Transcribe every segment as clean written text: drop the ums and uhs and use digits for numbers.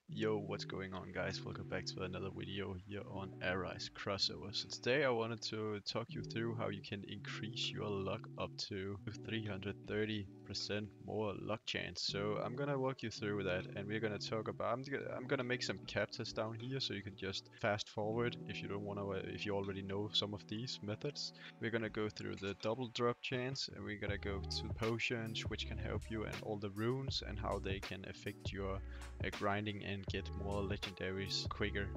Yo, what's going on guys? Welcome back to another video here on Arise Crossover. So today I wanted to talk you through how you can increase your luck up to 330% more luck chance. So I'm gonna walk you through that, and we're gonna talk about I'm gonna make some captures down here so you can just fast forward if you don't wanna if you already know some of these methods. We're gonna go through the double drop chance, and we're gonna go to potions which can help you, and all the runes and how they can affect your grinding and get more legendaries quicker.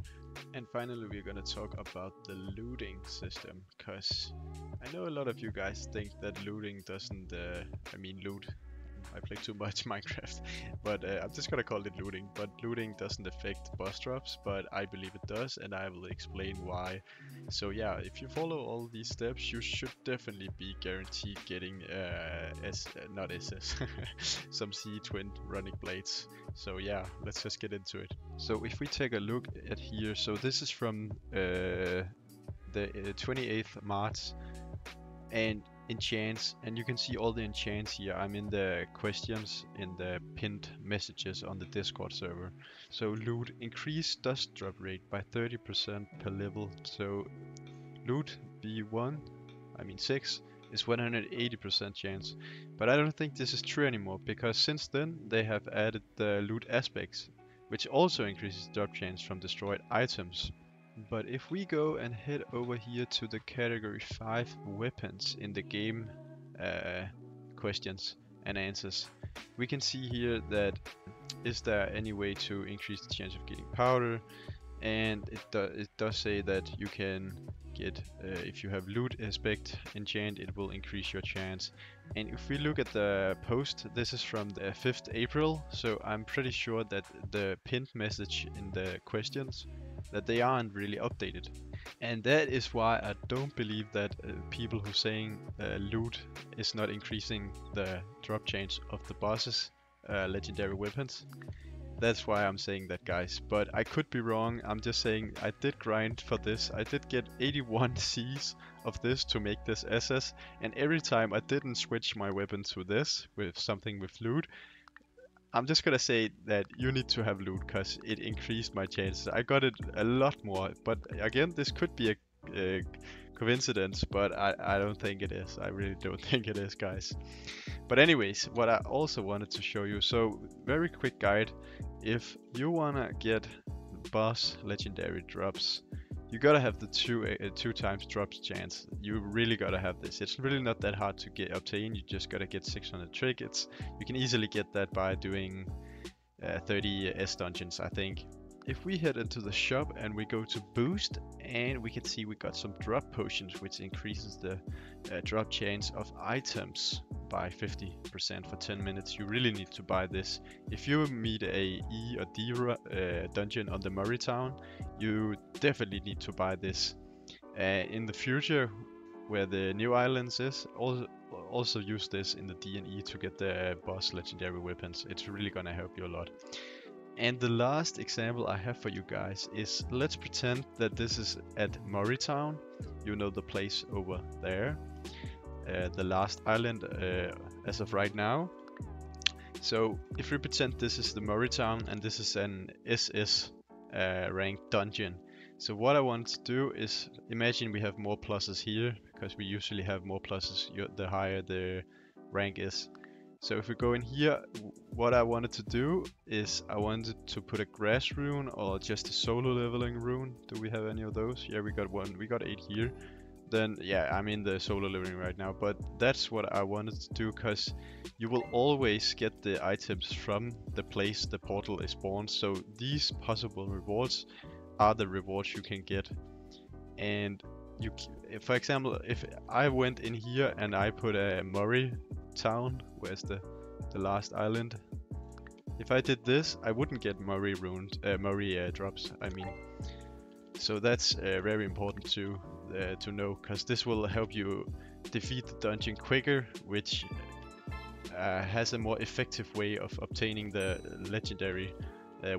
And finally we're gonna talk about the looting system, cause I know a lot of you guys think that looting doesn't, loot. I play too much Minecraft, but I'm just gonna call it looting. But looting doesn't affect boss drops, but I believe it does, and I will explain why. So yeah, if you follow all these steps, you should definitely be guaranteed getting not SS, some Twin Runic Blades. So yeah, let's just get into it. So if we take a look at here, so this is from the 28th March, and enchants, and you can see all the enchants here. I'm in the questions in the pinned messages on the Discord server. So loot, increase dust drop rate by 30% per level. So loot V1, 6, is 180% chance. But I don't think this is true anymore, because since then they have added the loot aspects, which also increases drop chance from destroyed items. But if we go and head over here to the category 5 weapons in the game questions and answers, we can see here that is there any way to increase the chance of getting powder, and it does say that you can get, if you have loot aspect enchant, it will increase your chance. And if we look at the post, this is from the 5th April, so I'm pretty sure that the pinned message in the questions, that they aren't really updated. And that is why I don't believe that people who saying loot is not increasing the drop chance of the bosses legendary weapons. That's why I'm saying that, guys, but I could be wrong. I'm just saying I did grind for this. I did get 81 Cs of this to make this SS, and every time I didn't switch my weapon to this with something with loot, I'm just gonna say that you need to have loot, because it increased my chances. I got it a lot more, but again, this could be a coincidence, but I don't think it is. I really don't think it is, guys. But anyways, what I also wanted to show you, so very quick guide. If you wanna get boss legendary drops, you gotta have the two times drops chance. You really gotta have this. It's really not that hard to obtain. You just gotta get 600 trinkets. You can easily get that by doing 30 S dungeons, I think. If we head into the shop and we go to boost, and we can see we got some drop potions, which increases the drop chance of items by 50% for 10 minutes. You really need to buy this. If you meet a E or D dungeon on the Murray Town, you definitely need to buy this. In the future, where the new islands is, also use this in the D and E to get the boss legendary weapons. It's really gonna help you a lot. And the last example I have for you guys is, let's pretend that this is at Murray Town. You know, the place over there, the last island as of right now. So if we pretend this is the Murray Town and this is an SS ranked dungeon. So what I want to do is, imagine we have more pluses here, because we usually have more pluses the higher the rank is. So if we go in here, what I wanted to do is I wanted to put a grass rune or just a solo leveling rune. Do we have any of those? Yeah, we got one. We got 8 here. Then yeah, I'm in the solo leveling right now, but that's what I wanted to do, because you will always get the items from the place the portal is spawned. So these possible rewards are the rewards you can get. And you, for example, if I went in here and I put a Murray Town, where's the last island, if I did this, I wouldn't get Murray drops. So that's very important to know, because this will help you defeat the dungeon quicker, which has a more effective way of obtaining the legendary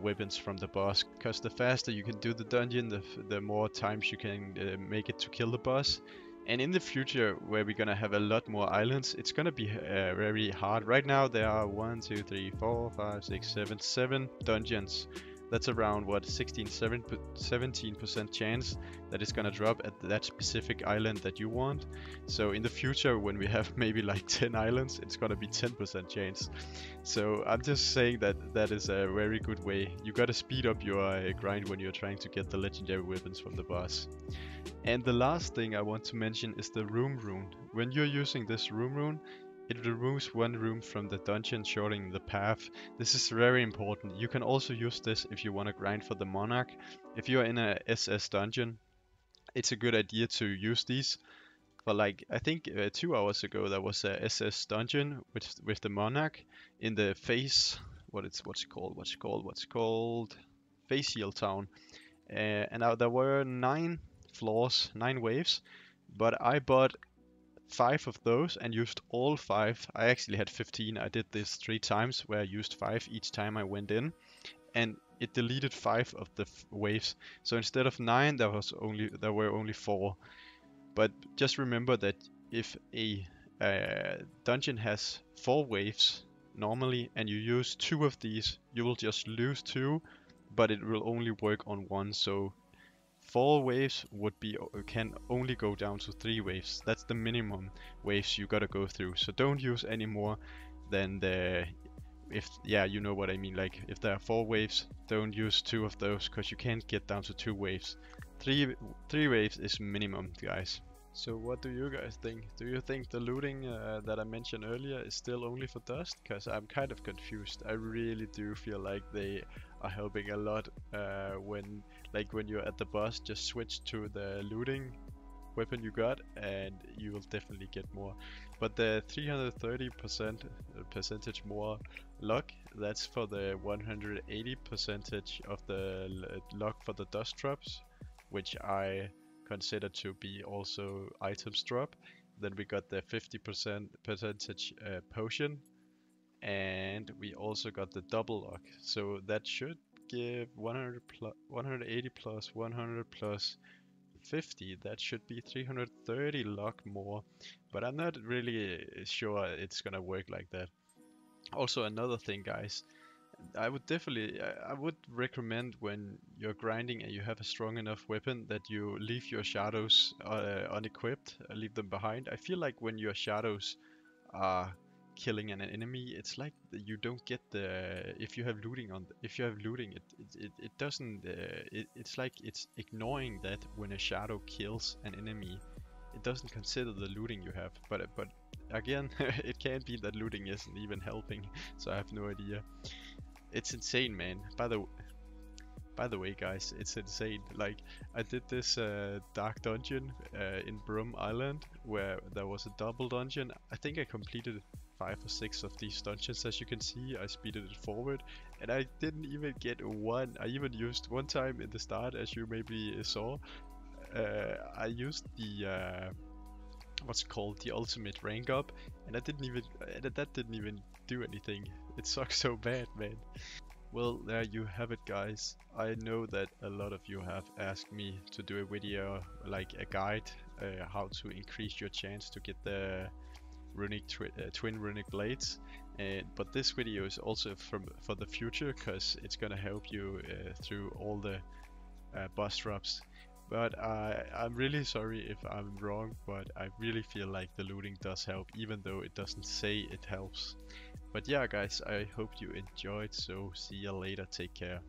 weapons from the boss. Because the faster you can do the dungeon, the more times you can make it to kill the boss. And in the future, where we're gonna have a lot more islands, it's gonna be very hard. Right now there are 1, 2, 3, 4, 5, 6, 7 dungeons That's around what 17% chance that it's gonna drop at that specific island that you want. So in the future, when we have maybe like 10 islands, it's gonna be 10% chance. So I'm just saying that that is a very good way. You gotta speed up your grind when you're trying to get the legendary weapons from the boss. And the last thing I want to mention is the room rune. When you're using this room rune, it removes one room from the dungeon, shortening the path. This is very important. You can also use this if you want to grind for the monarch. If you're in a SS dungeon, it's a good idea to use these. But like I think 2 hours ago, there was a SS dungeon with the monarch in the what's it called? Facial town. And there were 9 floors, 9 waves, but I bought 5 of those and used all 5. I actually had 15. I did this 3 times where I used 5 each time I went in, and it deleted 5 of the waves. So instead of 9, there were only 4. But just remember that if a dungeon has 4 waves normally and you use 2 of these, you will just lose 2, but it will only work on 1. So 4 waves can only go down to 3 waves. That's the minimum waves you gotta go through. So don't use any more than you know what I mean. Like if there are 4 waves, don't use 2 of those because you can't get down to 2 waves. 3 waves is minimum, guys. So what do you guys think? Do you think the looting that I mentioned earlier is still only for dust? Because I'm kind of confused. I really do feel like they are helping a lot when you're at the boss, just switch to the looting weapon you got and you will definitely get more. But the 330% more luck, that's for the 180% of the luck for the dust drops, which I consider to be also items drop. Then we got the 50% potion, and we also got the double luck. So that should give 180 plus 100 plus 50. That should be 330 luck more, but I'm not really sure it's gonna work like that. Also, another thing, guys, I would recommend when you're grinding and you have a strong enough weapon that you leave your shadows unequipped, leave them behind. I feel like when your shadows are killing an enemy, it's like you don't get the if you have looting, it doesn't it's like it's ignoring that when a shadow kills an enemy. It doesn't consider the looting you have, but again, it can be that looting isn't even helping, so I have no idea. It's insane, man. By the way, guys, it's insane. Like, I did this dark dungeon in Beru Island where there was a double dungeon. I think I completed 5 or 6 of these dungeons. As you can see, I speeded it forward, and I didn't even get one. I even used one time in the start, as you maybe saw. I used the what's called the ultimate rank up, and that didn't even do anything. It sucks so bad, man. Well, there you have it, guys. I know that a lot of you have asked me to do a video, like a guide, how to increase your chance to get the Twin Runic Blades. But this video is also for the future, because it's gonna help you through all the boss drops. But I'm really sorry if I'm wrong, but I really feel like the looting does help, even though it doesn't say it helps. But yeah, guys, I hope you enjoyed, so see you later, take care.